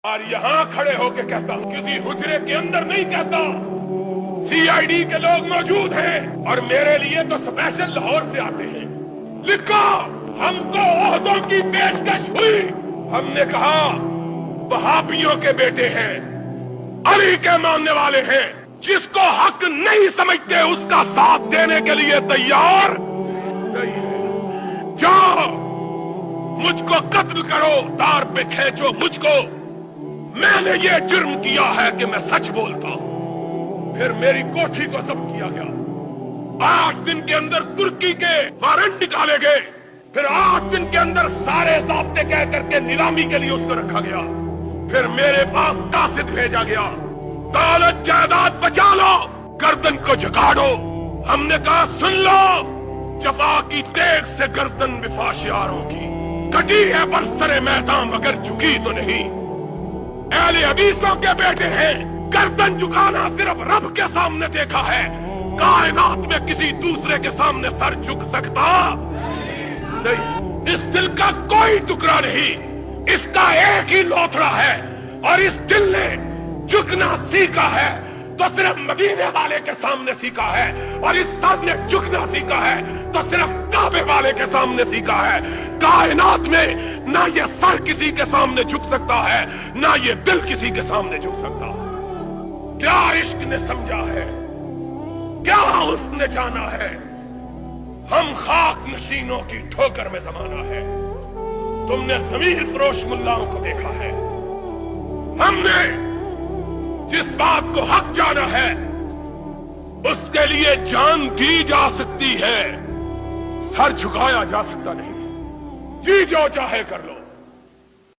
اور یہاں کھڑے ہو کے کہتا ہوں، کسی حجرے کے اندر نہیں کہتا، CID کے لوگ موجود ہیں اور میرے لیے تو اسپیشل لاہور سے آتے ہیں، لکھا ہم کو عہدوں کی پیشکش ہوئی، ہم نے کہا وہابیوں کے بیٹے ہیں، علی کے ماننے والے ہیں، جس کو حق نہیں سمجھتے اس کا ساتھ دینے کے لیے تیار نہیں ہے۔ جاؤ مجھ کو قتل کرو، تار پہ کھینچو مجھ کو، میں نے یہ جرم کیا ہے کہ میں سچ بولتا ہوں۔ پھر میری کوٹھی کو ضبط کیا گیا، 8 دن کے اندر ترکی کے وارنٹ نکالے گئے، پھر 8 دن کے اندر سارے ضابطے کہہ کر کے نیلامی کے لیے اس کو رکھا گیا، پھر میرے پاس قاصد بھیجا گیا، دولت جائیداد بچا لو، گردن کو جھکاڑو۔ ہم نے کہا سن لو، جفا کی تیغ سے گردن وفاشیاروں کی کٹی ہے برسر میدان مگر جھکی تو نہیں۔ اہل حدیثوں کے بیٹے ہیں، گردن جھکانا صرف رب کے سامنے دیکھا ہے، کائنات میں کسی دوسرے کے سامنے سر جھک سکتا نہیں۔ اس دل کا کوئی ٹکڑا نہیں، اس کا ایک ہی لوتھڑا ہے، اور اس دل نے جھکنا سیکھا ہے تو صرف مدینے والے کے سامنے سیکھا ہے، اور اس سر نے جھکنا سیکھا ہے تو صرف کعبے والے کے سامنے سیکھا ہے۔ کائنات میں نہ یہ سر کسی کے سامنے جھک سکتا ہے، نہ یہ دل کسی کے سامنے جھک سکتا ہے۔ کیا عشق نے سمجھا ہے، کیا اس نے جانا ہے، ہم خاک نشینوں کی ٹھوکر میں زمانہ ہے۔ تم نے ضمیر فروش ملاؤں کو دیکھا ہے، ہم نے جس بات کو حق جانا ہے اس کے لیے جان دی جا سکتی ہے، سر جھکایا جا سکتا نہیں۔ جی جو چاہے کر لو۔